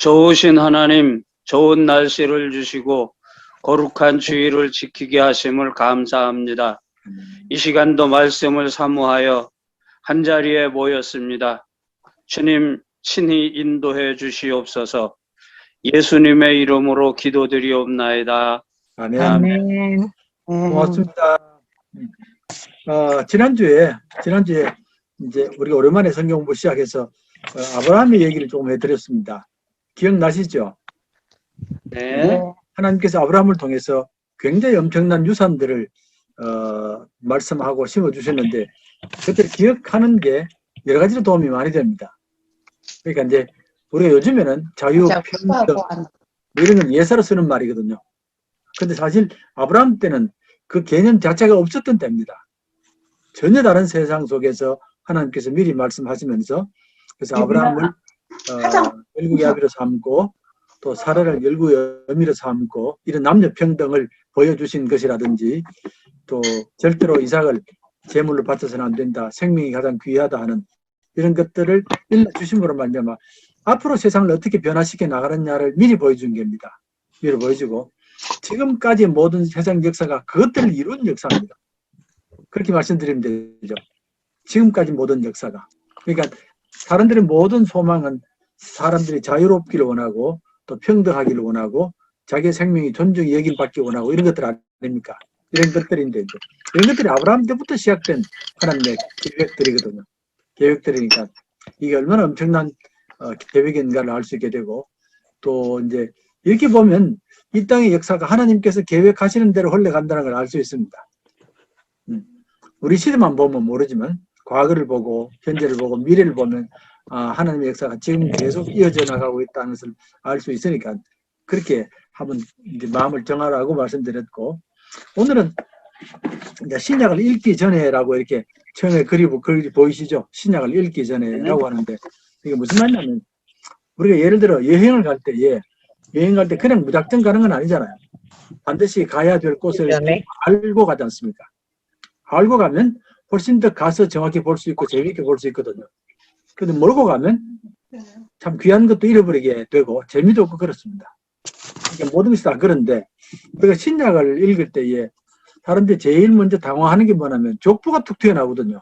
좋으신 하나님, 좋은 날씨를 주시고 거룩한 주일을 지키게 하심을 감사합니다. 이 시간도 말씀을 사모하여 한자리에 모였습니다. 주님 친히 인도해 주시옵소서. 예수님의 이름으로 기도드리옵나이다. 아멘. 아멘. 고맙습니다. 지난주에 이제 우리가 오랜만에 성경 공부 시작해서 아브라함의 얘기를 조금 해드렸습니다. 기억나시죠? 네. 하나님께서 아브라함을 통해서 굉장히 엄청난 유산들을 말씀하고 심어주셨는데 그것을 기억하는 게 여러 가지로 도움이 많이 됩니다. 그러니까 이제 우리가 요즘에는 자유, 평등 이런 건 예사로 쓰는 말이거든요. 근데 사실 아브라함 때는 그 개념 자체가 없었던 때입니다. 전혀 다른 세상 속에서 하나님께서 미리 말씀하시면서 그래서 아브라함을 열국의 아비로 삼고 또 사라를 열국의 어미로 삼고 이런 남녀 평등을 보여주신 것이라든지 또 절대로 이삭을 제물로 바쳐서는 안 된다. 생명이 가장 귀하다 하는 이런 것들을 일러주심으로 말미암아 앞으로 세상을 어떻게 변화시켜 나가느냐를 미리 보여준 겁니다. 미리 보여주고 지금까지 모든 세상 역사가 그것들을 이룬 역사입니다. 그렇게 말씀드리면 되죠. 지금까지 모든 역사가. 그러니까 사람들의 모든 소망은 사람들이 자유롭기를 원하고 또 평등하기를 원하고 자기의 생명이 존중이 여길 받기 원하고 이런 것들 아닙니까? 이런 것들인데 이제 이런 것들이 아브라함 때부터 시작된 하나님의 계획들이거든요. 계획들이니까 이게 얼마나 엄청난 계획인가를 알 수 있게 되고 또 이제 이렇게 보면 이 땅의 역사가 하나님께서 계획하시는 대로 흘러간다는 걸 알 수 있습니다. 우리 시대만 보면 모르지만 과거를 보고 현재를 보고 미래를 보면 하나님의 역사가 지금 계속 이어져 나가고 있다는 것을 알 수 있으니까 그렇게 한번 이제 마음을 정하라고 말씀드렸고 오늘은 이제 신약을 읽기 전에라고 이렇게 처음에 글이 보이시죠? 신약을 읽기 전에라고 하는데 이게 무슨 말이냐면 우리가 예를 들어 여행을 갈 때에 여행 갈 때 그냥 무작정 가는 건 아니잖아요. 반드시 가야 될 곳을 알고 가지 않습니까? 알고 가면 훨씬 더 가서 정확히 볼 수 있고 재미있게 볼 수 있거든요. 그런데 모르고 가면 참 귀한 것도 잃어버리게 되고 재미도 없고 그렇습니다. 그러니까 모든 것이 다 그런데 우리가 신약을 읽을 때에 사람들이 제일 먼저 당황하는 게 뭐냐면 족보가 툭 튀어나오거든요.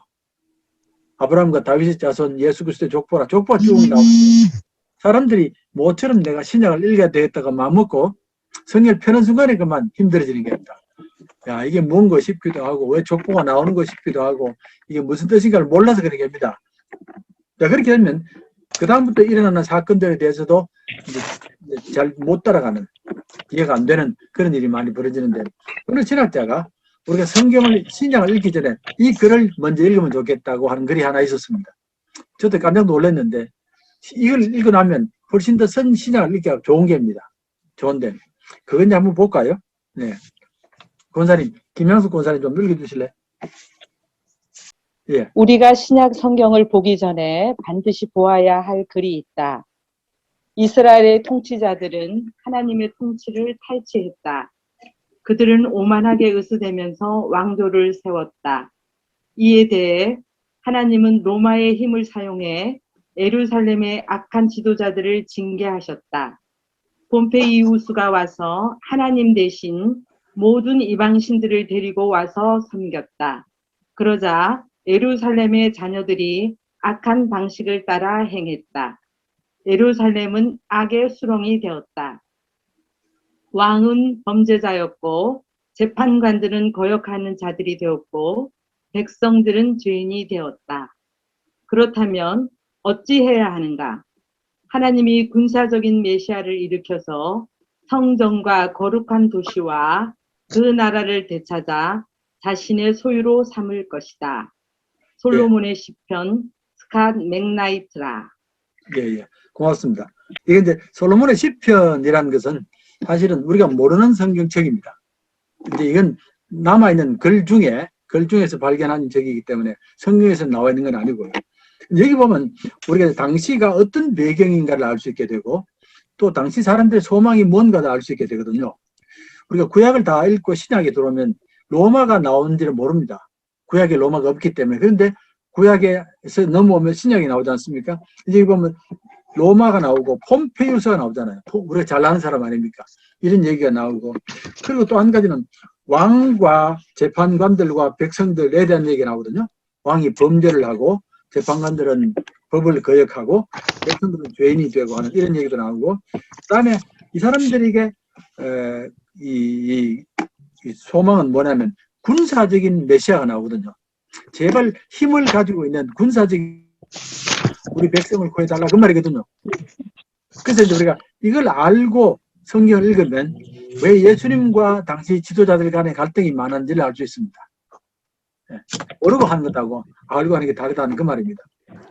아브라함과 다윗의 자손 예수 그리스도의 족보가 쭉 나오거든요. 사람들이 모처럼 내가 신약을 읽어야 되겠다가 마음먹고 성경을 펴는 순간에 그만 힘들어지는 겁니다. 야, 이게 뭔가 싶기도 하고 왜 족보가 나오는 거 싶기도 하고 이게 무슨 뜻인가를 몰라서 그런 겁니다. 자, 그렇게 되면 그 다음부터 일어나는 사건들에 대해서도 잘 못 따라가는 이해가 안 되는 그런 일이 많이 벌어지는데 오늘 신학자가 우리가 신약을 읽기 전에 이 글을 먼저 읽으면 좋겠다고 하는 글이 하나 있었습니다. 저도 깜짝 놀랐는데 이걸 읽고 나면 훨씬 더 선 신약을 읽기가 좋은 게입니다. 좋은데 그건 한번 볼까요? 네, 권사님, 김양숙 권사님 좀 읽어주실래요? 예. 우리가 신약 성경을 보기 전에 반드시 보아야 할 글이 있다. 이스라엘의 통치자들은 하나님의 통치를 탈취했다. 그들은 오만하게 으스대면서 왕조를 세웠다. 이에 대해 하나님은 로마의 힘을 사용해 예루살렘의 악한 지도자들을 징계하셨다. 폼페이우스가 와서 하나님 대신 모든 이방신들을 데리고 와서 섬겼다. 그러자 예루살렘의 자녀들이 악한 방식을 따라 행했다. 예루살렘은 악의 수렁이 되었다. 왕은 범죄자였고 재판관들은 거역하는 자들이 되었고 백성들은 죄인이 되었다. 그렇다면 어찌해야 하는가? 하나님이 군사적인 메시아를 일으켜서 성전과 거룩한 도시와 그 나라를 되찾아 자신의 소유로 삼을 것이다. 솔로몬의 시편 스캇 맥나이트라. 예. 고맙습니다. 이게 이제 솔로몬의 시편이라는 것은 사실은 우리가 모르는 성경책입니다. 이제 이건 남아있는 글 중에서 발견한 책이기 때문에 성경에서 나와 있는 건 아니고요. 여기 보면 우리가 당시가 어떤 배경인가를 알 수 있게 되고 또 당시 사람들의 소망이 뭔가를 알 수 있게 되거든요. 우리가 구약을 다 읽고 신약에 들어오면 로마가 나오는지를 모릅니다. 구약에 로마가 없기 때문에. 그런데 구약에서 넘어오면 신약이 나오지 않습니까? 여기 보면 로마가 나오고 폼페이우스가 나오잖아요. 우리가 잘 아는 사람 아닙니까? 이런 얘기가 나오고, 그리고 또 한 가지는 왕과 재판관들과 백성들에 대한 얘기가 나오거든요. 왕이 범죄를 하고 재판관들은 법을 거역하고 백성들은 죄인이 되고 하는 이런 얘기도 나오고, 그다음에 이 사람들에게 이 소망은 뭐냐면 군사적인 메시아가 나오거든요. 제발 힘을 가지고 있는 군사적인 우리 백성을 구해달라 그 말이거든요. 그래서 이제 우리가 이걸 알고 성경을 읽으면 왜 예수님과 당시 지도자들 간의 갈등이 많은지를 알 수 있습니다. 모르고 하는 것하고 알고 하는 게 다르다는 그 말입니다.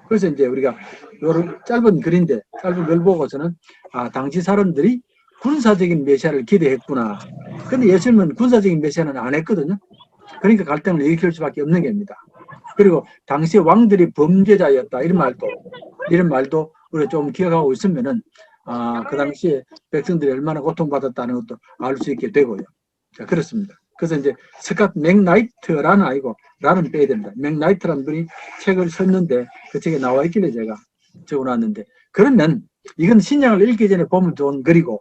그래서 이제 우리가 이런 짧은 글인데 짧은 글 보고서는 당시 사람들이 군사적인 메시아를 기대했구나. 근데 예수님은 군사적인 메시아는 안 했거든요. 그러니까 갈등을 일으킬 수밖에 없는 겁니다. 그리고 당시 왕들이 범죄자였다 이런 말도 우리가 좀 기억하고 있으면은 그 당시에 백성들이 얼마나 고통받았다는 것도 알 수 있게 되고요. 자, 그렇습니다. 그래서 이제 스캇 맥나이트라는 아이고 라는 빼야 됩니다. 맥나이트라는 분이 책을 썼는데 그 책에 나와 있길래 제가 적어놨는데, 그러면 이건 신약을 읽기 전에 보면 좋은 글이고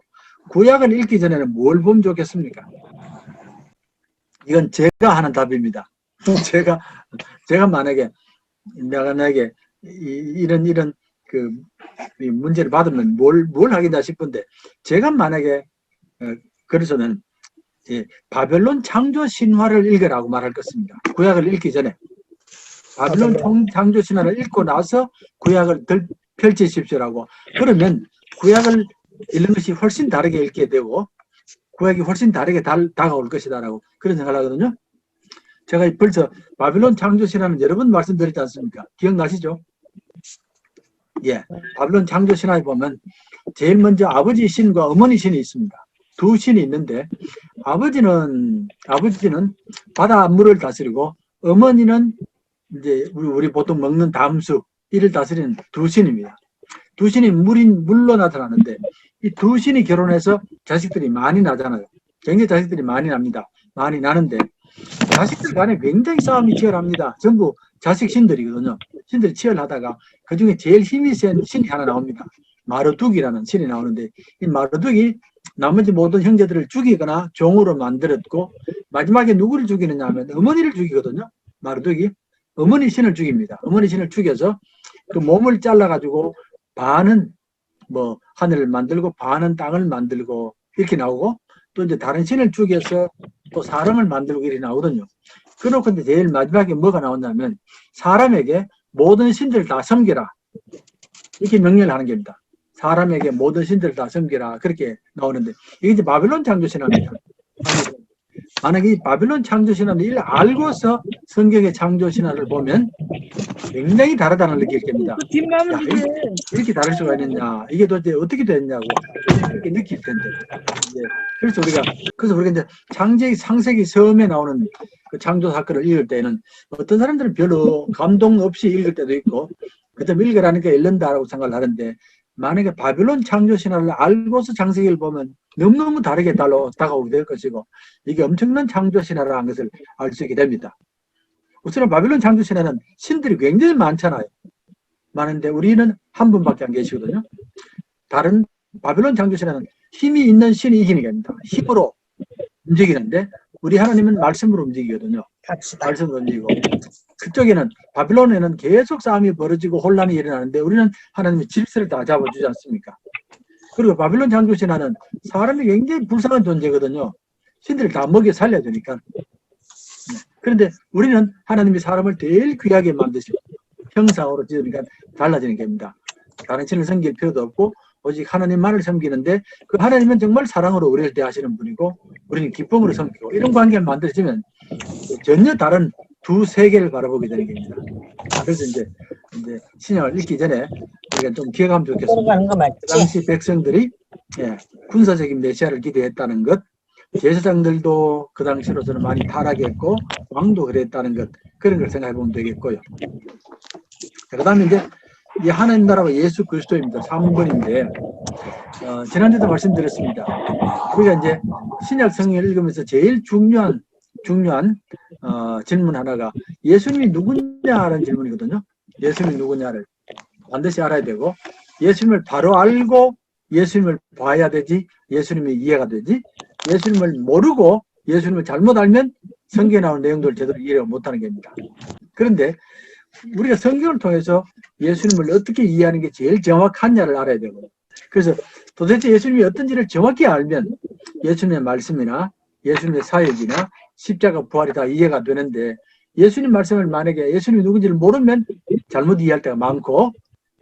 구약을 읽기 전에는 뭘 보면 좋겠습니까? 이건 제가 하는 답입니다. 제가 만약에 내가 이런 그 문제를 받으면 뭘 하겠나 싶은데, 제가 만약에 그래서는 바벨론 창조 신화를 읽으라고 말할 것입니다. 구약을 읽기 전에 바벨론 창조 신화를 읽고 나서 구약을 펼치십시오라고. 그러면 구약을 읽는 것이 훨씬 다르게 읽게 되고 구약이 훨씬 다르게 다가올 것이다라고 그런 생각을 하거든요. 제가 벌써 바벨론 창조 신화는 여러 번 말씀드렸지 않습니까? 기억나시죠? 예, 바벨론 창조 신화에 보면 제일 먼저 아버지 신과 어머니 신이 있습니다. 두 신이 있는데 아버지는 바다 물을 다스리고 어머니는 이제 우리 보통 먹는 담수 이를 다스리는 두 신입니다. 두 신이 물로 나타나는데 이 두 신이 결혼해서 자식들이 많이 나잖아요. 굉장히 자식들이 많이 납니다. 많이 나는데 자식들 간에 굉장히 싸움이 치열합니다. 전부 자식 신들이거든요. 신들이 치열하다가 그 중에 제일 힘이 센 신이 하나 나옵니다. 마르둑이라는 신이 나오는데 이 마르둑이 나머지 모든 형제들을 죽이거나 종으로 만들었고 마지막에 누구를 죽이느냐 하면 어머니를 죽이거든요. 마르둑이 어머니 신을 죽입니다. 어머니 신을 죽여서 그 몸을 잘라가지고 반은 뭐 하늘을 만들고 반은 땅을 만들고 이렇게 나오고 또 이제 다른 신을 죽여서 또 사람을 만들고 이렇게 나오거든요. 그렇고 이제 제일 마지막에 뭐가 나오냐면 사람에게 모든 신들 다 섬기라 이렇게 명령을 하는 겁니다. 사람에게 모든 신들 다 섬기라 그렇게 나오는데 이게 이제 바벨론 창조 신화입니다. 만약에 이 바벨론 창조 신화를 이를 알고서 성경의 창조 신화를 보면 굉장히 다르다는 걸 느낄 겁니다. 야, 이렇게 다를 수가 있느냐, 이게 도대체 어떻게 됐냐고 이렇게 느낄 텐데. 그래서 우리가 이제 창세기 처음에 나오는 그 창조 사건을 읽을 때는 어떤 사람들은 별로 감동 없이 읽을 때도 있고, 그다음에 읽으라니까 읽는다라고 생각을 하는데, 만약에 바벨론 창조 신화를 알고서 창세기를 보면 너무너무 다르게 다가오게 될 것이고, 이게 엄청난 창조 신화라는 것을 알 수 있게 됩니다. 우선 바벨론 창조 신화는 신들이 굉장히 많잖아요. 많은데 우리는 한 분밖에 안 계시거든요. 다른 바벨론 창조 신화는 힘이 있는 신이 이기는 겁니다. 힘으로 움직이는데 우리 하나님은 말씀으로 움직이거든요. 말씀으로 움직이고, 그쪽에는 바벨론에는 계속 싸움이 벌어지고 혼란이 일어나는데 우리는 하나님의 질서를 다 잡아주지 않습니까? 그리고 바벨론 창조 신화는 사람이 굉장히 불쌍한 존재거든요. 신들을 다 먹여 살려야 되니까. 그런데 우리는 하나님이 사람을 제일 귀하게 만드시고 형상으로 지으니까 달라지는 겁니다. 다른 신을 섬길 필요도 없고 오직 하나님만을 섬기는데, 그 하나님은 정말 사랑으로 우리를 대하시는 분이고 우리는 기쁨으로 섬기고, 이런 관계를 만들어지면 전혀 다른 두 세계를 바라보게 되는 겁니다. 그래서 이제 신약을 읽기 전에 우리가 좀 기억하면 좋겠습니다. 그 당시 백성들이 군사적인 메시아를 기대했다는 것, 제사장들도 그 당시로서는 많이 타락했고 왕도 그랬다는 것, 그런 걸 생각해 보면 되겠고요. 그 다음에 이제 이 하나님 나라가 예수 그리스도입니다. 3번인데 지난주에도 말씀드렸습니다. 우리가 이제 신약 성경을 읽으면서 제일 중요한 질문 하나가 예수님이 누구냐라는 질문이거든요. 예수님이 누구냐를 반드시 알아야 되고, 예수님을 바로 알고 예수님을 봐야 되지 예수님이 이해가 되지 예수님을 모르고 예수님을 잘못 알면 성경에 나오는 내용들을 제대로 이해를 못하는 겁니다. 그런데 우리가 성경을 통해서 예수님을 어떻게 이해하는 게 제일 정확하냐를 알아야 되고 그래서 도대체 예수님이 어떤지를 정확히 알면 예수님의 말씀이나 예수님의 사역이나 십자가 부활이 다 이해가 되는데 예수님 말씀을 만약에 예수님이 누군지를 모르면 잘못 이해할 때가 많고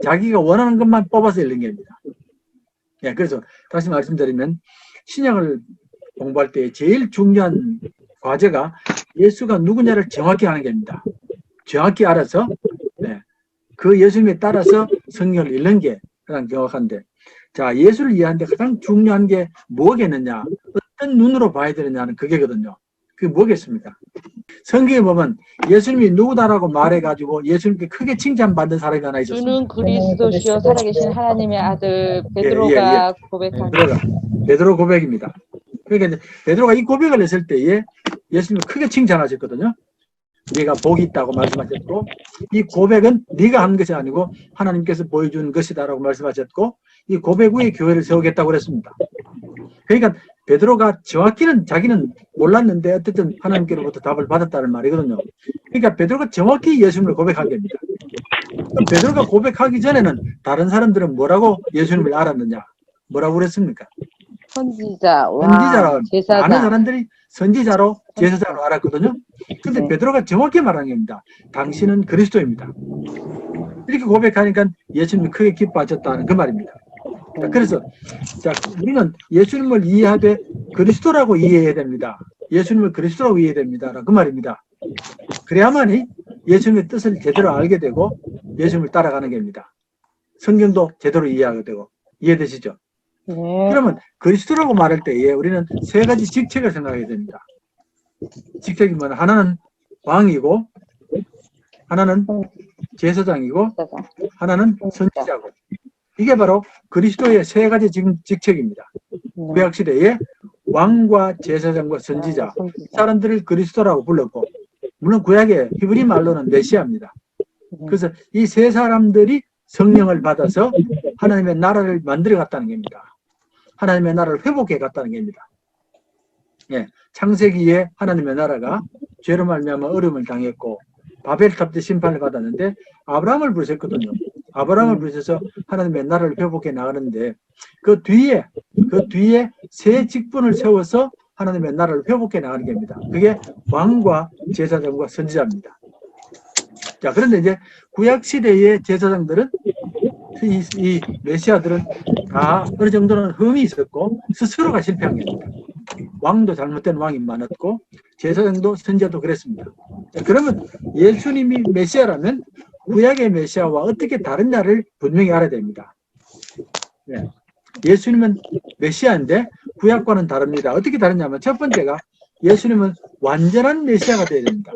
자기가 원하는 것만 뽑아서 읽는 겁니다. 예, 그래서 다시 말씀드리면 신약을 공부할 때 제일 중요한 과제가 예수가 누구냐를 정확히 아는 겁니다. 정확히 알아서 그 예수님에 따라서 성경을 읽는 게 가장 정확한데 자 예수를 이해하는데 가장 중요한 게 뭐겠느냐 어떤 눈으로 봐야 되느냐는 그게거든요. 그게 뭐겠습니까? 성경에 보면 예수님이 누구다라고 말해가지고 예수님께 크게 칭찬받는 사람이 하나 있었습니다. 주는 그리스도시요 살아계신 하나님의 아들 베드로가 고백한 베드로 고백입니다. 그러니까 이제 베드로가 이 고백을 했을 때에 예수님이 크게 칭찬하셨거든요. 네가 복이 있다고 말씀하셨고 이 고백은 네가 한 것이 아니고 하나님께서 보여준 것이다라고 말씀하셨고 이 고백 후에 교회를 세우겠다고 그랬습니다. 그러니까 베드로가 정확히는 자기는 몰랐는데 어쨌든 하나님께로부터 답을 받았다는 말이거든요. 그러니까 베드로가 정확히 예수님을 고백한 겁니다. 그럼 베드로가 고백하기 전에는 다른 사람들은 뭐라고 예수님을 알았느냐? 뭐라고 그랬습니까? 선지자라고 제사장. 많은 사람들이 선지자로 제사장으로 알았거든요. 근데 베드로가 정확히 말한 겁니다. 당신은 그리스도입니다. 이렇게 고백하니까 예수님이 크게 기뻐하셨다는 그 말입니다. 자, 그래서 자, 우리는 예수님을 이해하되 그리스도라고 이해해야 됩니다. 예수님을 그리스도라고 이해해야 됩니다. 그 말입니다. 그래야만이 예수님의 뜻을 제대로 알게 되고 예수님을 따라가는 겁니다. 성경도 제대로 이해하게 되고 이해되시죠? 네. 그러면 그리스도라고 말할 때에 우리는 세 가지 직책을 생각해야 됩니다. 직책이 뭐냐? 하나는 왕이고 하나는 제사장이고 하나는 선지자고 이게 바로 그리스도의 세 가지 직책입니다. 구약시대에 왕과 제사장과 선지자 사람들을 그리스도라고 불렀고 물론 구약의 히브리 말로는 메시아입니다. 그래서 이 세 사람들이 성령을 받아서 하나님의 나라를 만들어 갔다는 겁니다. 하나님의 나라를 회복해 갔다는 겁니다. 예, 창세기에 하나님의 나라가 죄로 말미암아 어려움을 당했고 바벨탑 때 심판을 받았는데 아브라함을 부르셨거든요. 아브라함을 부르셔서 하나님의 나라를 회복해 나가는데 그 뒤에 세 직분을 세워서 하나님의 나라를 회복해 나가는 겁니다. 그게 왕과 제사장과 선지자입니다. 자, 그런데 이제 구약 시대의 제사장들은 이 메시아들은 다 어느 정도는 흠이 있었고 스스로가 실패한 겁니다. 왕도 잘못된 왕이 많았고 제사장도 선지자도 그랬습니다. 자, 그러면 예수님이 메시아라면 구약의 메시아와 어떻게 다른냐를 분명히 알아야 됩니다. 네. 예수님은 메시아인데 구약과는 다릅니다. 어떻게 다르냐면 첫 번째가 예수님은 완전한 메시아가 되어야 됩니다.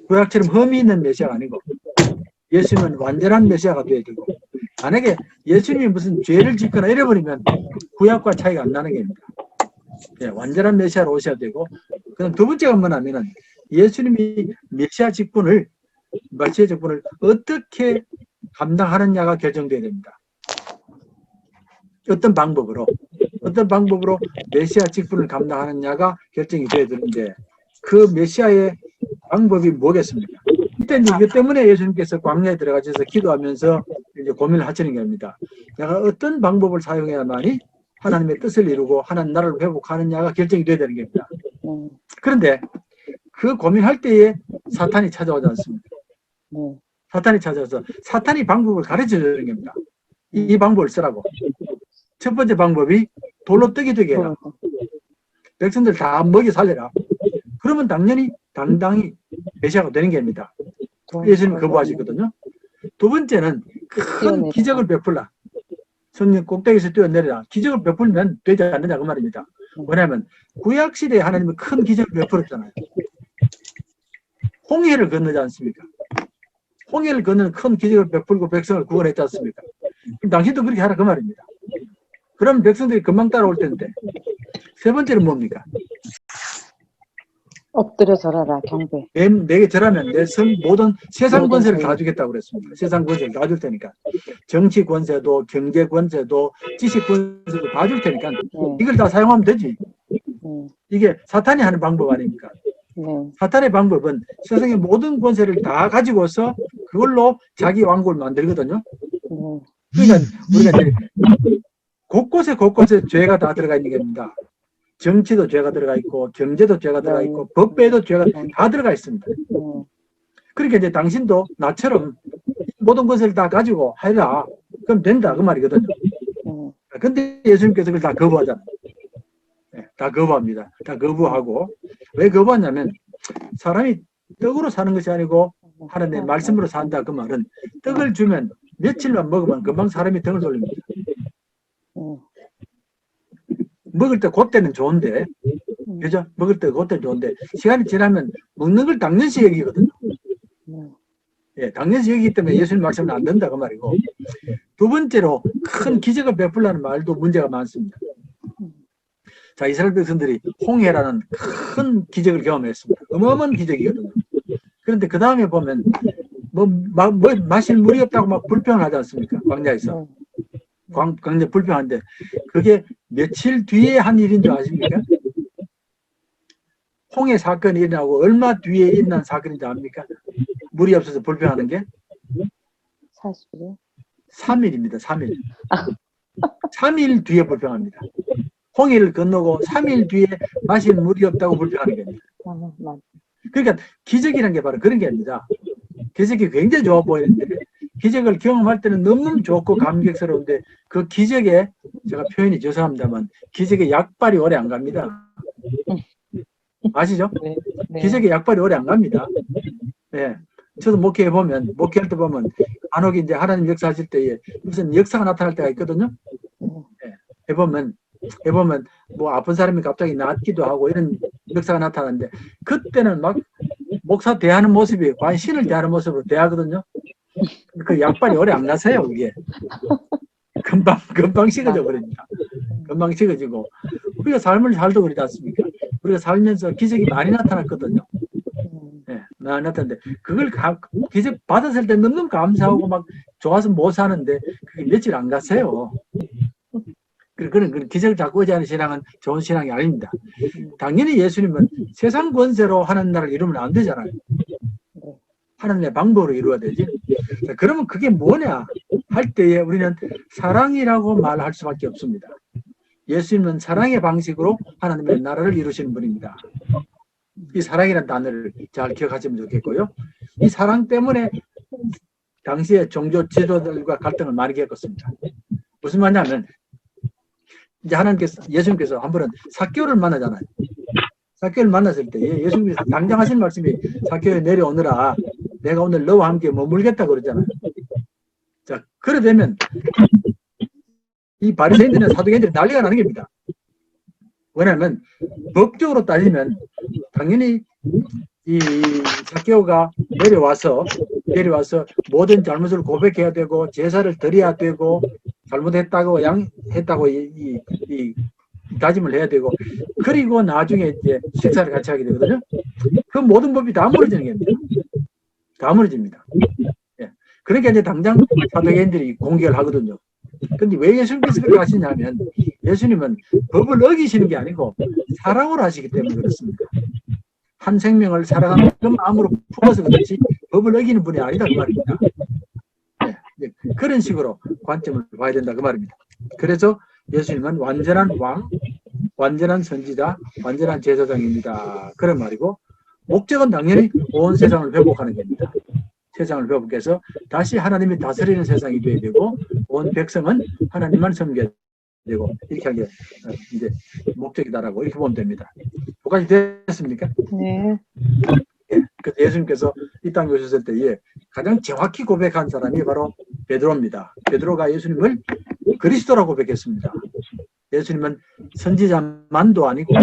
구약처럼 흠이 있는 메시아가 아니고 예수님은 완전한 메시아가 되어야 되고 만약에 예수님이 무슨 죄를 짓거나 이래버리면 구약과 차이가 안 나는 겁니다. 네, 완전한 메시아로 오셔야 되고 그럼 두 번째가 뭐냐면은 예수님이 메시아 직분을 어떻게 감당하느냐가 결정돼야 됩니다. 어떤 방법으로 메시아 직분을 감당하느냐가 결정이 돼야 되는데 그 메시아의 방법이 뭐겠습니까? 이때 이제 이것 때문에 예수님께서 광야에 들어가셔서 기도하면서 이제 고민을 하시는 겁니다. 내가 어떤 방법을 사용해야만이 하나님의 뜻을 이루고 하나님 나라를 회복하느냐가 결정이 돼야 되는 겁니다. 그런데 그 고민할 때에 사탄이 찾아오지 않습니까? 사탄이 찾아와서 사탄이 방법을 가르쳐 주는 겁니다. 이 방법을 쓰라고. 첫 번째 방법이 돌로 떡이 되게 해라. 백성들 다 먹여 살려라. 그러면 당당히 메시아가 되는 겁니다. 예수님이 거부하시거든요. 두 번째는 큰 기적을 베풀라. 성령 꼭대기에서 뛰어내리라. 기적을 베풀면 되지 않느냐 그 말입니다. 뭐냐면 구약시대에 하나님은 큰 기적을 베풀었잖아요. 홍해를 건너지 않습니까? 홍해를 건너는 큰 기적을 베풀고 백성을 구원했지 않습니까? 그럼 당신도 그렇게 하라 그 말입니다. 그럼 백성들이 금방 따라올 텐데 세 번째는 뭡니까? 엎드려 절하라 경배. 내게 절하면 내 모든 세상 모든 권세를 다 권세. 주겠다고 그랬습니다. 세상 권세를 다 줄 테니까. 정치 권세도, 경제 권세도, 지식 권세도 다 줄 테니까 네. 이걸 다 사용하면 되지. 네. 이게 사탄이 하는 방법 아닙니까? 네. 사탄의 방법은 세상의 모든 권세를 다 가지고서 그걸로 자기 왕국을 만들거든요. 네. 그러니까 우리가 이제 곳곳에 죄가 다 들어가 있는 겁니다. 정치도 죄가 들어가 있고, 경제도 죄가 들어가 있고, 법배도 죄가 다 들어가 있습니다. 네. 그러니까 이제 당신도 나처럼 모든 것을 다 가지고 해라. 그럼 된다. 그 말이거든요. 네. 근데 예수님께서 그걸 다 거부하잖아요. 네, 다 거부합니다. 다 거부하고. 왜 거부하냐면, 사람이 떡으로 사는 것이 아니고, 하나님의 말씀으로 산다. 그 말은, 떡을 주면 며칠만 먹으면 금방 사람이 등을 돌립니다. 먹을 때 그때는 좋은데, 그죠? 먹을 때 그때는 좋은데, 시간이 지나면 먹는 걸 당연시 여기거든요. 예, 당연시 여기기 때문에 예수님 말씀은 안 된다. 그 말이고. 두 번째로, 큰 기적을 베풀라는 말도 문제가 많습니다. 자, 이스라엘 백성들이 홍해라는 큰 기적을 경험했습니다. 어마어마한 기적이거든요. 그런데 그 다음에 보면, 마실 물이 없다고 막 불평을 하지 않습니까? 광야에서. 광야 불평하는데, 그게 며칠 뒤에 한 일인 줄 아십니까? 홍해 사건이 일어나고 얼마 뒤에 일어난 사건인지 압니까? 물이 없어서 불평하는 게? 사실은 3일입니다. 3일. 3일 뒤에 불평합니다. 홍해를 건너고 3일 뒤에 마실 물이 없다고 불평하는 겁니다. 그러니까 기적이라는 게 바로 그런 게 아닙니다. 기적이 굉장히 좋아 보이는데 기적을 경험할 때는 너무 좋고 감격스러운데 그 기적에 제가 표현이 죄송합니다만 기적의 약발이 오래 안 갑니다. 아시죠? 네. 네. 기적의 약발이 오래 안 갑니다. 네. 저도 목회할 때 보면 간혹 이제 하나님 역사하실 때에 무슨 역사가 나타날 때가 있거든요. 네. 해보면 뭐 아픈 사람이 갑자기 낫기도 하고 이런 역사가 나타나는데 그때는 막 목사 대하는 모습이 과연 신을 대하는 모습으로 대하거든요. 그 약발이 오래 안 가세요, 그게. 금방 식어져 버립니다. 금방 식어지고 우리가 삶을 살도 그러지 않습니까? 우리가 살면서 기적이 많이 나타났거든요. 네, 많이 나타났는데 그걸 기적 받았을 때 너무 감사하고 막 좋아서 못 사는데 그게 며칠 안 가세요. 그런 기적을 자꾸 의지하는 신앙은 좋은 신앙이 아닙니다. 당연히 예수님은 세상 권세로 하는 나라를 이루면 안 되잖아요. 하나님의 방법으로 이루어야 되지. 자, 그러면 그게 뭐냐 할 때에 우리는 사랑이라고 말할 수밖에 없습니다. 예수님은 사랑의 방식으로 하나님의 나라를 이루시는 분입니다. 이 사랑이라는 단어를 잘 기억하시면 좋겠고요. 이 사랑 때문에 당시에 종교 지도자들과 갈등을 많이 겪었습니다. 무슨 말이냐면 이제 예수님께서 한 번은 삭개오를 만나잖아요. 삭개오를 만났을 때 예수님께서 당장 하신 말씀이 삭개오에 내려오너라. 내가 오늘 너와 함께 머물겠다 그러잖아요. 자, 그래 되면 이 바리새인들이나 사두개인들이 난리가 나는 겁니다. 왜냐하면 법적으로 따지면 당연히 이 삭개오가 내려와서 모든 잘못을 고백해야 되고 제사를 드려야 되고 잘못했다고 했다고 이 다짐을 해야 되고 그리고 나중에 이제 식사를 같이 하게 되거든요. 그 모든 법이 다 무너지는 겁니다. 다 무너집니다. 예. 그러니까 이제 당장 사두개인들이 공격을 하거든요. 근데 왜 예수님께서 그렇게 하시냐면 예수님은 법을 어기시는 게 아니고 사랑으로 하시기 때문에 그렇습니다. 한 생명을 사랑하는 그 마음으로 품어서 그렇지 법을 어기는 분이 아니다 그 말입니다. 네. 그런 식으로 관점을 봐야 된다 그 말입니다. 그래서 예수님은 완전한 왕, 완전한 선지자, 완전한 제사장입니다. 그런 말이고 목적은 당연히 온 세상을 회복하는 겁니다. 세상을 회복해서 다시 하나님이 다스리는 세상이 되어야 되고 온 백성은 하나님만 섬겨야 되고 이렇게 하게 이제 목적이다라고 이렇게 보면 됩니다. 두 가지 됐습니까? 네. 예, 그래서 예수님께서 이 땅에 오셨을 때에 가장 정확히 고백한 사람이 바로 베드로입니다. 베드로가 예수님을 그리스도라고 고백했습니다. 예수님은 선지자만도 아니고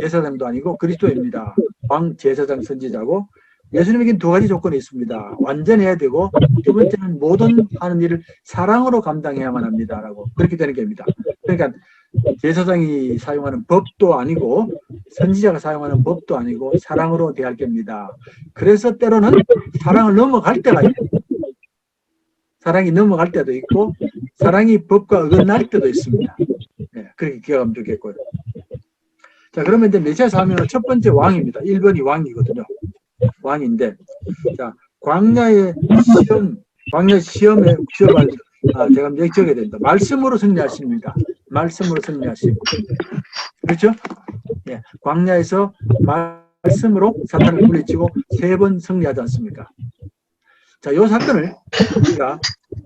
제사장도 아니고 그리스도입니다. 왕, 제사장, 선지자고 예수님에겐 두 가지 조건이 있습니다. 완전해야 되고 두 번째는 모든 하는 일을 사랑으로 감당해야만 합니다라고 그렇게 되는 겁니다. 그러니까 제사장이 사용하는 법도 아니고 선지자가 사용하는 법도 아니고 사랑으로 대할 겁니다. 그래서 때로는 사랑을 넘어갈 때가 있고 사랑이 넘어갈 때도 있고 사랑이 법과 어긋날 때도 있습니다. 네, 그렇게 기억하면 좋겠고요. 자, 그러면 이제 메시아 사명은 첫 번째 왕입니다. 1번이 왕이거든요. 왕인데, 자, 광야의 시험에 시험을 제가 적어야 된다. 말씀으로 승리하십니다. 말씀으로 승리하심. 그렇죠? 예, 광야에서 말씀으로 사탄을 물리치고 3번 승리하지 않습니까? 자, 이 사건을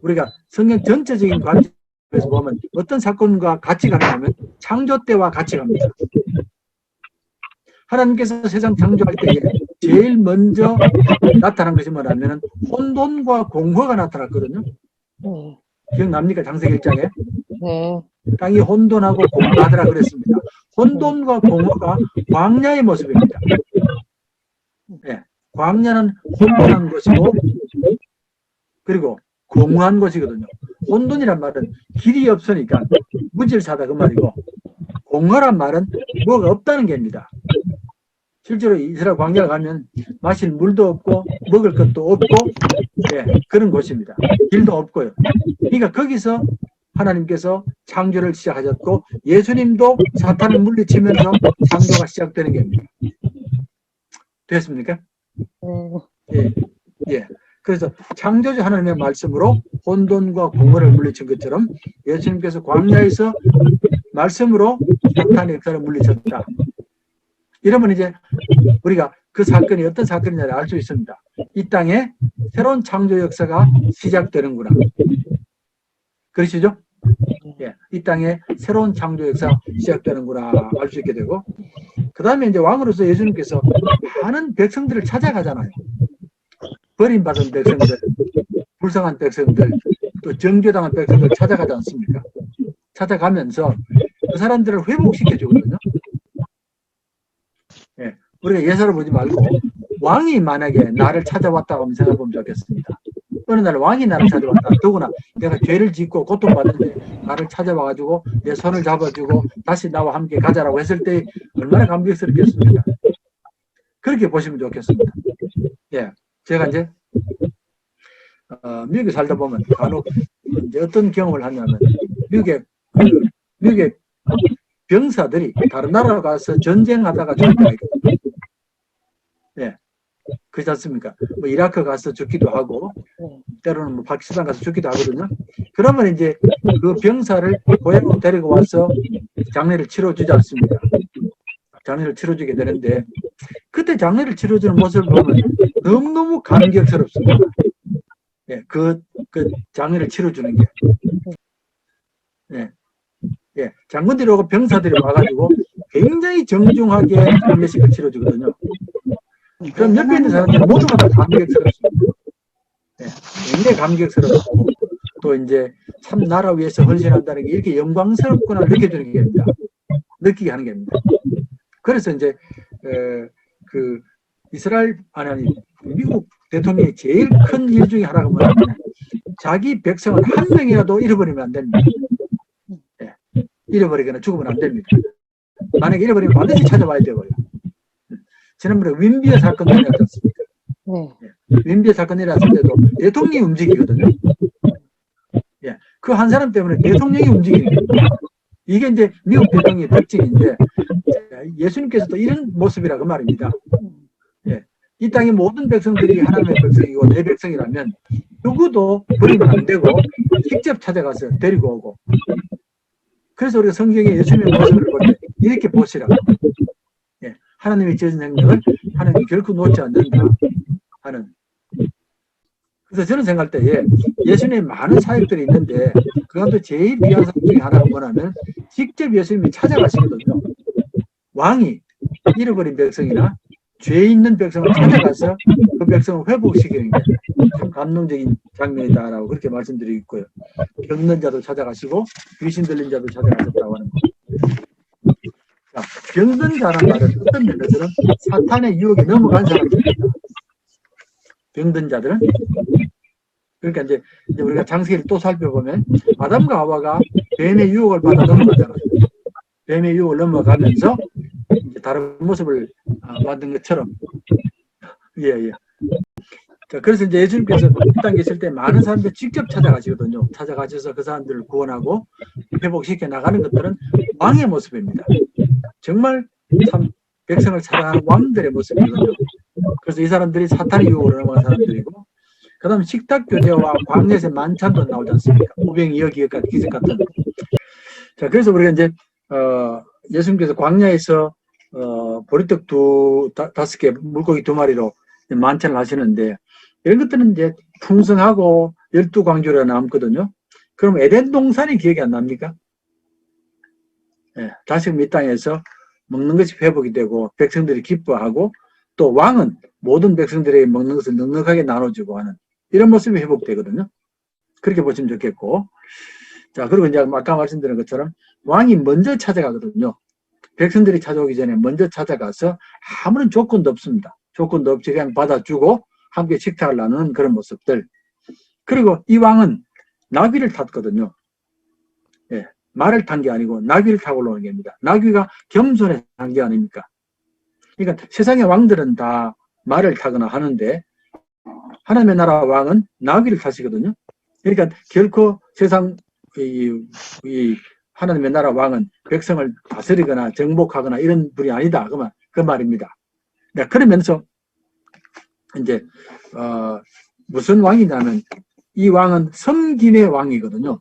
우리가 성경 전체적인 관점에서 보면 어떤 사건과 같이 가냐면 창조 때와 같이 갑니다. 하나님께서 세상 창조할 때에 제일 먼저 나타난 것이 뭐냐면 혼돈과 공허가 나타났거든요. 기억납니까? 창세기 1장에 네. 땅이 혼돈하고 공허하더라 그랬습니다. 혼돈과 공허가 광야의 모습입니다. 네, 광야는 혼돈한 것이고 그리고 공허한 것이거든요. 혼돈이란 말은 길이 없으니까 무질서하다 그 말이고 공허란 말은 뭐가 없다는 게입니다. 실제로 이스라엘 광야를 가면 마실 물도 없고 먹을 것도 없고 예, 그런 곳입니다. 길도 없고요. 그러니까 거기서 하나님께서 창조를 시작하셨고 예수님도 사탄을 물리치면서 창조가 시작되는 겁니다. 됐습니까? 예, 예. 그래서 창조주 하나님의 말씀으로 혼돈과 공허를 물리친 것처럼 예수님께서 광야에서 말씀으로 사탄의 역사를 물리쳤다. 이러면 이제 우리가 그 사건이 어떤 사건이냐를 알 수 있습니다. 이 땅에 새로운 창조 역사가 시작되는구나. 그러시죠? 예, 이 땅에 새로운 창조 역사가 시작되는구나 알 수 있게 되고 그 다음에 이제 왕으로서 예수님께서 많은 백성들을 찾아가잖아요. 버림받은 백성들, 불쌍한 백성들, 또 정죄당한 백성들 찾아가지 않습니까? 찾아가면서 그 사람들을 회복시켜 주거든요. 예, 우리가 예사를 보지 말고 왕이 만약에 나를 찾아왔다고 하면 생각해 보면 좋겠습니다. 어느 날 왕이 나를 찾아왔다. 더구나 내가 죄를 짓고 고통받는데 나를 찾아와가지고 내 손을 잡아주고 다시 나와 함께 가자라고 했을 때 얼마나 감격스럽겠습니까? 그렇게 보시면 좋겠습니다. 예, 제가 이제 미국에 살다 보면 간혹 이제 어떤 경험을 하냐면 미국의 병사들이 다른 나라로 가서 전쟁하다가 죽을 때가 있거든요. 예, 그렇지 않습니까? 뭐 이라크 가서 죽기도 하고 때로는 뭐 파키스탄 가서 죽기도 하거든요. 그러면 이제 그 병사를 고향으로 데리고 와서 장례를 치러주지 않습니까? 장례를 치러주게 되는데 그때 장례를 치러주는 모습을 보면 너무너무 감격스럽습니다. 예, 그 장례를 치러주는 게. 예, 예, 장군들이 오고 병사들이 와가지고 굉장히 정중하게 장례식을 치러주거든요. 그럼 옆에 있는 사람들 모두가 다 감격스럽습니다. 예, 굉장히 감격스럽고 또 이제 참 나라 위해서 헌신한다는 게 이렇게 영광스럽구나 느껴지는 게입니다. 느끼게 하는 게입니다. 그래서 이제 그 이스라엘 아니 미국 대통령의 제일 큰 일 중에 하나가 뭐냐면 자기 백성을 한 명이라도 잃어버리면 안 됩니다. 예, 잃어버리거나 죽으면 안 됩니다. 만약에 잃어버리면 반드시 찾아와야 되고요. 지난번에 윈비어 사건 일어났지 않습니까? 예, 윈비어 사건 일어났을 때도 대통령이 움직이거든요. 예, 그 한 사람 때문에 대통령이 움직이는 거예요. 이게 이제 미국 대통령의 특징인데 예수님께서도 이런 모습이라 그 말입니다. 예, 이 땅의 모든 백성들이 하나님의 백성이고 내 백성이라면 누구도 버리면 안 되고 직접 찾아가서 데리고 오고 그래서 우리가 성경에 예수님의 모습을 볼 때 이렇게 보시라고 예, 하나님의 지은 생명을 하나님이 결코 놓지 않는다 하는 그래서 저는 생각할 때에 예수님의 많은 사역들이 있는데 그 가운데 제일 귀한 사역 중에 하나가 뭐냐면 직접 예수님이 찾아가시거든요. 왕이 잃어버린 백성이나 죄 있는 백성을 찾아가서 그 백성을 회복시키는 게 참 감동적인 장면이다라고 그렇게 말씀드리고 있고요. 병든 자도 찾아가시고 귀신 들린 자도 찾아가셨다고 하는 거. 자, 병든 자란 말은 어떤 면에서는 사탄의 유혹에 넘어간 사람들입니다. 병든 자들은 그러니까 이제 우리가 장세기를 또 살펴보면 아담과 하와가 뱀의 유혹을 받아 넘어가잖아요. 뱀의 유혹을 넘어가면서 이제 다른 모습을 만든 것처럼. 예, 예. 자, 그래서 이제 예수님께서 이 땅에 있을 때 많은 사람들 직접 찾아가시거든요. 찾아가셔서 그 사람들을 구원하고 회복시켜 나가는 것들은 왕의 모습입니다. 정말 참 백성을 사랑하는 왕들의 모습이거든요. 그래서 이 사람들이 사탄의 유혹으로 넘어간 사람들이고, 그 다음에 식탁 교제와 광야에서 만찬도 나오지 않습니까? 우병이 여기가 기적 같은. 자, 그래서 우리가 이제 예수님께서 광야에서 보리떡 다섯 개, 물고기 2마리로 만찬을 하시는데, 이런 것들은 이제 풍성하고 12광주로 남거든요. 그럼 에덴 동산이 기억이 안 납니까? 예, 다시금 이 땅에서 먹는 것이 회복이 되고 백성들이 기뻐하고, 또 왕은 모든 백성들에게 먹는 것을 넉넉하게 나눠주고 하는 이런 모습이 회복되거든요. 그렇게 보시면 좋겠고, 자, 그리고 이제 아까 말씀드린 것처럼 왕이 먼저 찾아가거든요. 백성들이 찾아오기 전에 먼저 찾아가서 아무런 조건도 없습니다. 조건도 없이 그냥 받아주고 함께 식탁을 나누는 그런 모습들. 그리고 이 왕은 나귀를 탔거든요. 예, 말을 탄 게 아니고 나귀를 타고 올라오는 게입니다. 나귀가 겸손에 탄 게 아닙니까? 그러니까 세상의 왕들은 다 말을 타거나 하는데 하나님의 나라 왕은 나귀를 타시거든요. 그러니까 결코 세상 이 하나님의 나라 왕은 백성을 다스리거나 정복하거나 이런 분이 아니다. 그 말입니다. 네, 그러면서 이제 무슨 왕이냐면 이 왕은 섬김의 왕이거든요.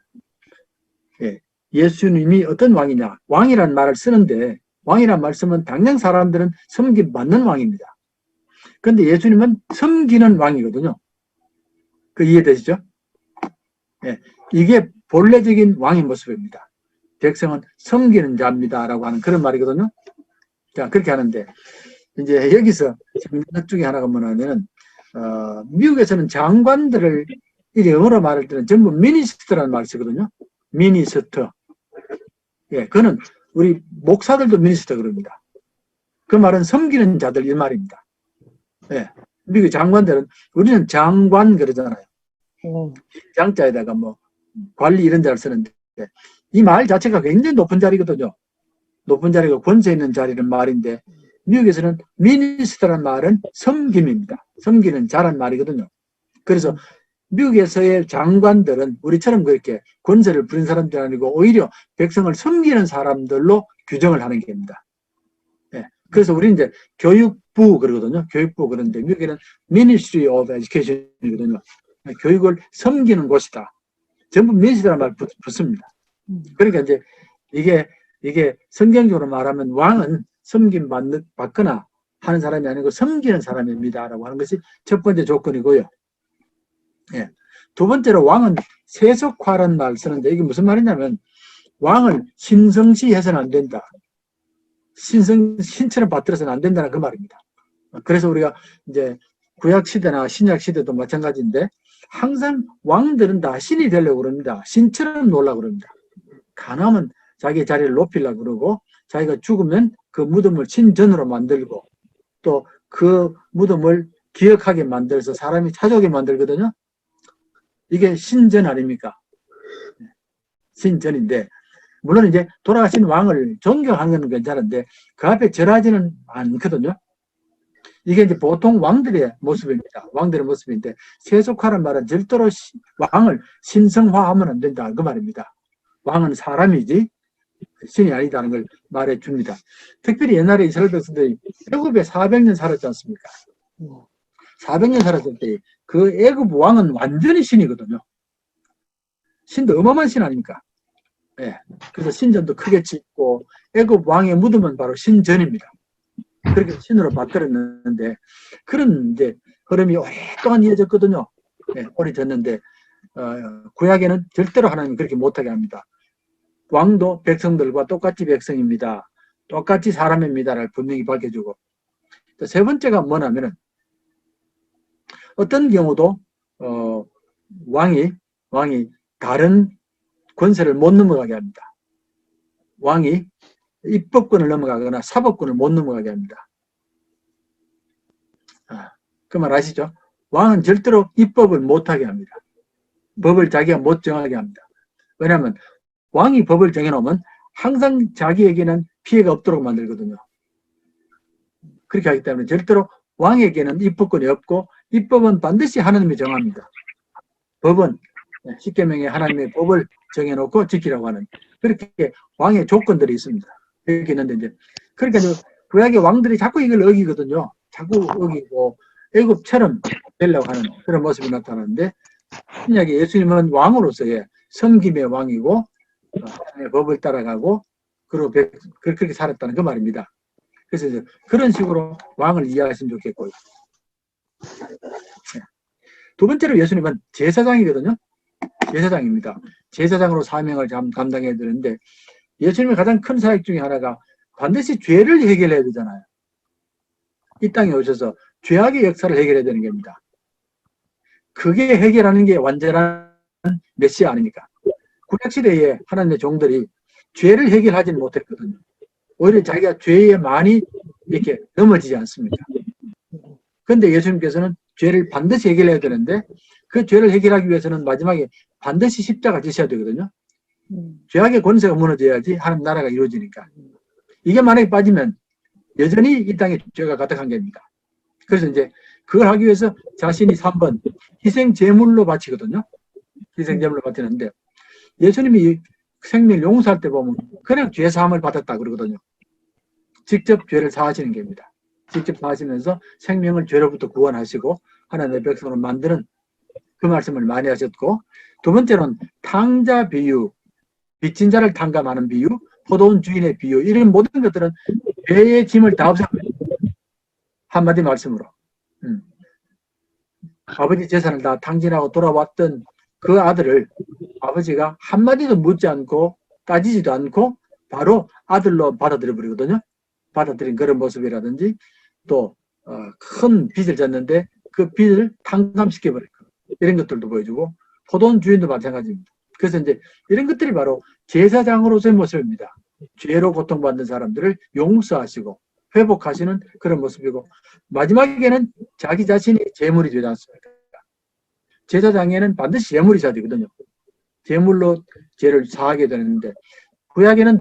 예, 예수님이 어떤 왕이냐? 왕이라는 말을 쓰는데 왕이라는 말씀은 당장 사람들은 섬김 받는 왕입니다. 그런데 예수님은 섬기는 왕이거든요. 그 이해되시죠? 예, 이게 본래적인 왕의 모습입니다. 백성은 섬기는 자입니다라고 하는 그런 말이거든요. 자, 그렇게 하는데 이제 여기서 재밌는 중에 하나가 뭐냐면 미국에서는 장관들을 영어로 말할 때는 전부 미니스터라는 말을 쓰거든요. 미니스터. 예, 그거는 우리 목사들도 미니스터 그럽니다. 그 말은 섬기는 자들 이 말입니다. 예, 미국 장관들은 우리는 장관 그러잖아요. 장자에다가 뭐 관리 이런 자를 쓰는데 이 말 자체가 굉장히 높은 자리거든요. 높은 자리가 권세 있는 자리는 말인데 미국에서는 미니스터라는 말은 섬김입니다. 섬기는 자란 말이거든요. 그래서 미국에서의 장관들은 우리처럼 그렇게 권세를 부린 사람들이 아니고 오히려 백성을 섬기는 사람들로 규정을 하는 겁니다. 예. 그래서 우리 이제 교육부 그러거든요. 교육부 그런데 미국에는 Ministry of Education이거든요. 교육을 섬기는 곳이다. 전부 미니스터라는 말 붙습니다. 그러니까 이제 이게 성경적으로 말하면 왕은 섬김 받거나 하는 사람이 아니고 섬기는 사람입니다라고 하는 것이 첫 번째 조건이고요. 예. 두 번째로 왕은 세속화라는 말을 쓰는데 이게 무슨 말이냐면 왕을 신성시해서는 안 된다. 신처럼 받들어서는 안 된다는 그 말입니다. 그래서 우리가 이제 구약 시대나 신약 시대도 마찬가지인데 항상 왕들은 다 신이 되려고 그럽니다. 신처럼 놀라고 그럽니다. 가나면 자기 자리를 높이려고 그러고 자기가 죽으면 그 무덤을 신전으로 만들고 또 그 무덤을 기억하게 만들어서 사람이 찾아오게 만들거든요. 이게 신전 아닙니까? 신전인데 물론 이제 돌아가신 왕을 존경하는 건 괜찮은데 그 앞에 절하지는 않거든요. 이게 이제 보통 왕들의 모습입니다. 왕들의 모습인데 세속화란 말은 절대로 왕을 신성화하면 안 된다 그 말입니다. 왕은 사람이지 신이 아니다는 걸 말해 줍니다. 특별히 옛날에 이스라엘 백성들이 애굽에 400년 살았지 않습니까? 400년 살았을 때 그 애굽 왕은 완전히 신이거든요. 신도 어마어마한 신 아닙니까? 예. 그래서 신전도 크게 짓고 애굽 왕의 무덤은 바로 신전입니다. 그렇게 신으로 바뀌었는데 그런 이제 흐름이 오랫동안 이어졌거든요. 예, 오래됐는데 구약에는 절대로 하나님이 그렇게 못하게 합니다. 왕도 백성들과 똑같이 백성입니다. 똑같이 사람입니다를 분명히 밝혀주고 세 번째가 뭐냐면은 어떤 경우도 왕이 다른 권세를 못 넘어가게 합니다. 왕이 입법권을 넘어가거나 사법권을 못 넘어가게 합니다. 그 말 아시죠? 왕은 절대로 입법을 못하게 합니다. 법을 자기가 못 정하게 합니다. 왜냐하면 왕이 법을 정해놓으면 항상 자기에게는 피해가 없도록 만들거든요. 그렇게 하기 때문에 절대로 왕에게는 입법권이 없고 입법은 반드시 하나님이 정합니다. 법은 십계명에 하나님의 법을 정해놓고 지키라고 하는 그렇게 왕의 조건들이 있습니다. 여기 있는데 이제 그러니까 구약의 왕들이 자꾸 이걸 어기거든요. 자꾸 어기고 애굽처럼 되려고 하는 그런 모습이 나타나는데 신약의 예수님은 왕으로서의 섬김의 왕이고 하나님의 법을 따라가고 그리고 그렇게 살았다는 그 말입니다. 그래서 이제 그런 식으로 왕을 이해하시면 좋겠고요. 두 번째로 예수님은 제사장이거든요. 제사장입니다. 제사장으로 사명을 감당해야 되는데 예수님의 가장 큰 사역 중에 하나가 반드시 죄를 해결해야 되잖아요. 이 땅에 오셔서 죄악의 역사를 해결해야 되는 겁니다. 그게 해결하는 게 완전한 메시아 아닙니까? 구약시대에 하나님의 종들이 죄를 해결하지는 못했거든요. 오히려 자기가 죄에 많이 이렇게 넘어지지 않습니다. 그런데 예수님께서는 죄를 반드시 해결해야 되는데 그 죄를 해결하기 위해서는 마지막에 반드시 십자가 지셔야 되거든요. 죄악의 권세가 무너져야지 하나님 나라가 이루어지니까. 이게 만약에 빠지면 여전히 이 땅에 죄가 가득한 겁니다. 그래서 이제 그걸 하기 위해서 자신이 3번 희생 제물로 바치거든요. 희생 제물로 바치는데 예수님이 생명을 용서할 때 보면 그냥 죄 사함을 받았다 그러거든요. 직접 죄를 사하시는 겁니다. 직접 사하시면서 생명을 죄로부터 구원하시고 하나님의 백성으로 만드는 그 말씀을 많이 하셨고, 두 번째로는 탕자 비유, 빚진 자를 탕감하는 비유, 포도원 주인의 비유, 이런 모든 것들은 죄의 짐을 다 없애버려요. 한마디 말씀으로. 아버지 재산을 다 탕진하고 돌아왔던 그 아들을 아버지가 한마디도 묻지 않고 따지지도 않고 바로 아들로 받아들여 버리거든요. 받아들인 그런 모습이라든지 또 큰 빚을 졌는데 그 빚을 탕감시켜 버리고 이런 것들도 보여주고 포도원 주인도 마찬가지입니다. 그래서 이제 이런 것들이 바로 제사장으로서의 모습입니다. 죄로 고통받는 사람들을 용서하시고 회복하시는 그런 모습이고 마지막에는 자기 자신이 제물이 되지 않습니까? 제사장에는 반드시 제물이 있어야 되거든요. 제물로 죄를 사하게 되는데 구약에는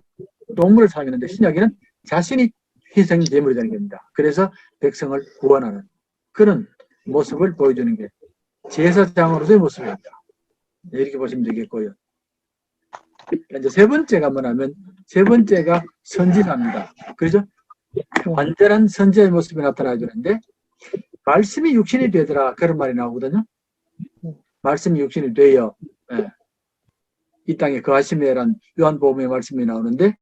동물을 사하겠는데 신약에는 자신이 희생 제물이 되는 겁니다. 그래서 백성을 구원하는 그런 모습을 보여주는 게 제사장으로서의 모습입니다. 이렇게 보시면 되겠고요. 이제 세 번째가 뭐냐면 세 번째가 선지자입니다. 그렇죠? 완전한 선지자의 모습이 나타나야 되는데 말씀이 육신이 되더라 그런 말이 나오거든요. 말씀이 육신이 되어 이 땅에 거하심에란 요한복음의 말씀이 나오는데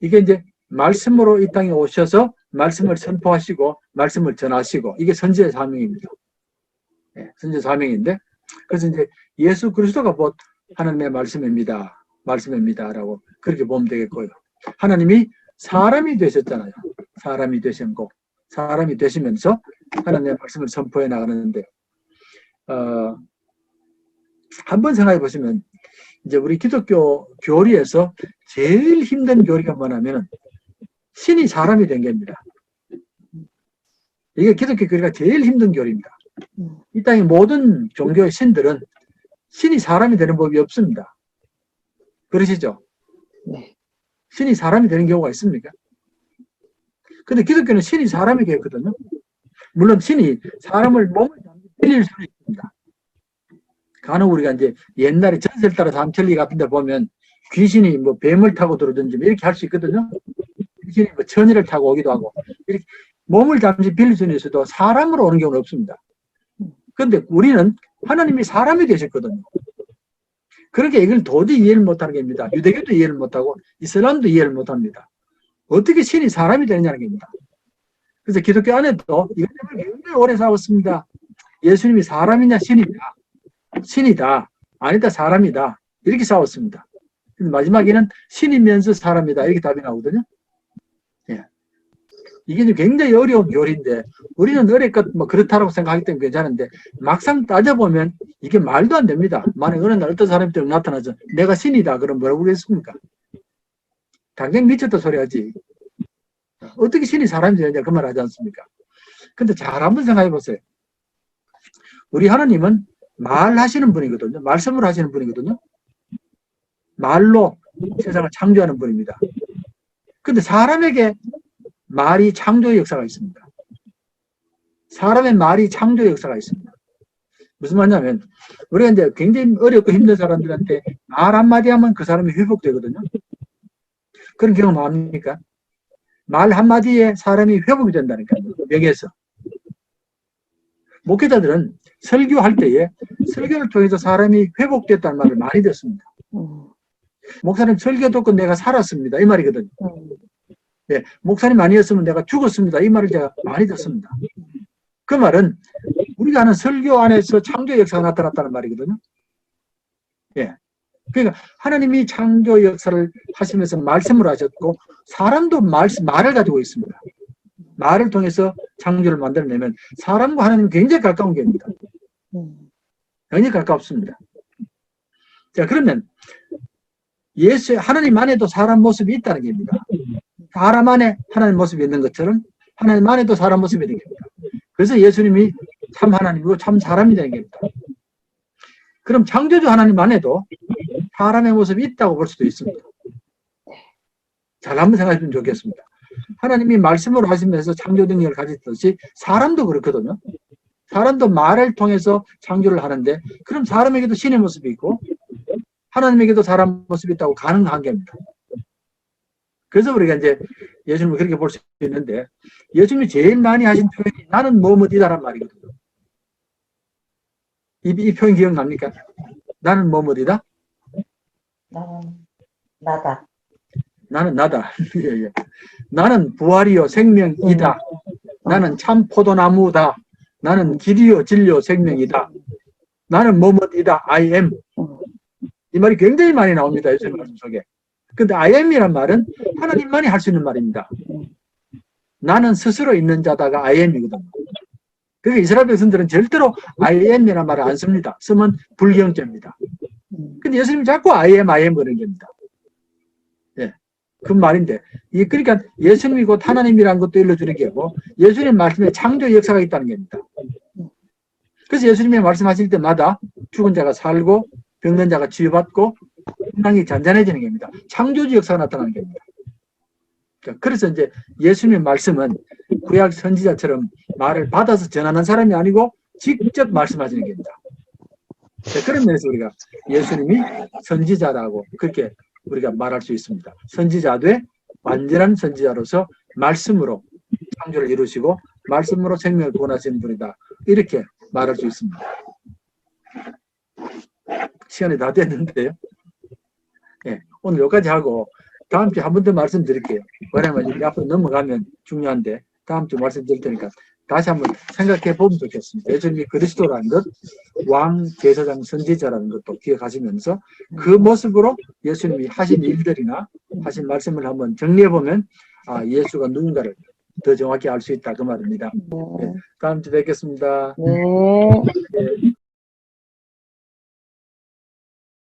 이게 이제 말씀으로 이 땅에 오셔서 말씀을 선포하시고 말씀을 전하시고 이게 선지자의 사명입니다. 선지자 사명인데 그래서 이제 예수 그리스도가 곧 하나님의 말씀입니다라고 그렇게 보면 되겠고요. 하나님이 사람이 되셨잖아요. 사람이 되셨고 사람이 되시면서 하나님의 말씀을 선포해 나가는데 한번 생각해 보시면 이제 우리 기독교 교리에서 제일 힘든 교리가 뭐냐면 신이 사람이 된 겁니다. 이게 기독교 교리가 제일 힘든 교리입니다. 이 땅의 모든 종교의 신들은 신이 사람이 되는 법이 없습니다. 그러시죠? 네. 신이 사람이 되는 경우가 있습니까? 근데 기독교는 신이 사람이 되었거든요. 물론 신이 사람을 몸을 빌릴 수는 있습니다. 간혹 우리가 이제 옛날에 전설 따라 삼천리 같은 데 보면 귀신이 뭐 뱀을 타고 들어오든지 이렇게 할 수 있거든요. 귀신이 뭐 천리를 타고 오기도 하고 이렇게 몸을 잠시 빌릴 수는 있어도 사람으로 오는 경우는 없습니다. 그런데 우리는 하나님이 사람이 되셨거든요. 그러니까 이걸 도저히 이해를 못하는 겁니다. 유대교도 이해를 못하고 이슬람도 이해를 못합니다. 어떻게 신이 사람이 되느냐는 겁니다. 그래서 기독교 안에도 이것 때문에 굉장히 오래 싸웠습니다. 예수님이 사람이냐 신이냐. 신이다. 아니다. 사람이다. 이렇게 싸웠습니다. 마지막에는 신이면서 사람이다. 이렇게 답이 나오거든요. 예. 이게 굉장히 어려운 교리인데 우리는 어렵것 뭐 그렇다라고 생각하기 때문에 괜찮은데 막상 따져보면 이게 말도 안 됩니다. 만약 어느 날 어떤 사람이 때문에 나타나서 내가 신이다. 그럼 뭐라고 그랬습니까? 당장 미쳤다 소리 하지. 어떻게 신이 사람이 되느냐 그 말 하지 않습니까? 근데 잘 한번 생각해 보세요. 우리 하나님은 말하시는 분이거든요. 말씀을 하시는 분이거든요. 말로 세상을 창조하는 분입니다. 근데 사람에게 말이 창조의 역사가 있습니다. 사람의 말이 창조의 역사가 있습니다. 무슨 말이냐면 우리가 이제 굉장히 어렵고 힘든 사람들한테 말 한마디 하면 그 사람이 회복되거든요. 그런 경험 압니까? 말 한마디에 사람이 회복이 된다니까요. 여기에서. 목회자들은 설교할 때에 설교를 통해서 사람이 회복됐다는 말을 많이 듣습니다. 목사님 설교 듣고 내가 살았습니다. 이 말이거든요. 예, 목사님 아니었으면 내가 죽었습니다. 이 말을 제가 많이 듣습니다. 그 말은 우리가 하는 설교 안에서 창조 역사가 나타났다는 말이거든요. 예. 그러니까 하나님이 창조 역사를 하시면서 말씀을 하셨고 사람도 말을 가지고 있습니다. 말을 통해서 창조를 만들어내면 사람과 하나님은 굉장히 가까운 게입니다. 굉장히 가깝습니다. 자, 그러면 하나님 안에도 사람 모습이 있다는 겁니다. 사람 안에 하나님 모습이 있는 것처럼 하나님 안에도 사람 모습이 있는 겁니다. 그래서 예수님이 참 하나님이고 참 사람이 되는 겁니다. 그럼 창조주 하나님 안에도 사람의 모습이 있다고 볼 수도 있습니다. 잘 한번 생각해 보면 좋겠습니다. 하나님이 말씀으로 하시면서 창조 능력을 가졌듯이 사람도 그렇거든요. 사람도 말을 통해서 창조를 하는데 그럼 사람에게도 신의 모습이 있고 하나님에게도 사람 모습이 있다고 가능한 겁니다. 그래서 우리가 이제 예수님을 그렇게 볼 수 있는데 예수님이 제일 많이 하신 표현이 나는 뭐뭐이다란 말이거든요. 이 표현 기억납니까? 나는 뭐뭐이다? 나다. 나는 나다. 예, 예. 나는 부활이요 생명이다. 나는 참 포도나무다. 나는 길이요 진리요 생명이다. 나는 뭐뭐이다. I am. 이 말이 굉장히 많이 나옵니다. 예수님 말씀 속에. 근데 I am이란 말은 하나님만이 할 수 있는 말입니다. 나는 스스로 있는 자다가 I am이거든요. 그러니까 이스라엘 백성들은 절대로 I am이라는 말을 안 씁니다. 쓰면 불경죄입니다. 근데 예수님이 자꾸 I am 그런 겁니다. 예. 그 말인데, 그러니까 예수님이 곧 하나님이라는 것도 일러주는 게고, 예수님 말씀에 창조 역사가 있다는 겁니다. 그래서 예수님이 말씀하실 때마다 죽은 자가 살고, 병든 자가 치유받고, 풍랑이 잔잔해지는 겁니다. 창조주 역사가 나타나는 겁니다. 그래서 이제 예수님의 말씀은 구약 선지자처럼 말을 받아서 전하는 사람이 아니고 직접 말씀하시는 겁니다. 그런 면에서 우리가 예수님이 선지자라고 그렇게 우리가 말할 수 있습니다. 선지자되 완전한 선지자로서 말씀으로 창조를 이루시고 말씀으로 생명을 구원하시는 분이다. 이렇게 말할 수 있습니다. 시간이 다 됐는데요. 네, 오늘 여기까지 하고 다음 주에 한 번 더 말씀드릴게요. 왜냐면 이렇게 앞으로 넘어가면 중요한데 다음 주 말씀드릴 테니까 다시 한번 생각해 보면 좋겠습니다. 예수님이 그리스도라는 것, 왕, 제사장, 선지자라는 것도 기억하시면서 그 모습으로 예수님이 하신 일들이나 하신 말씀을 한번 정리해 보면 예수가 누군가를 더 정확히 알 수 있다 그 말입니다. 네, 다음 주에 뵙겠습니다. 네. 네.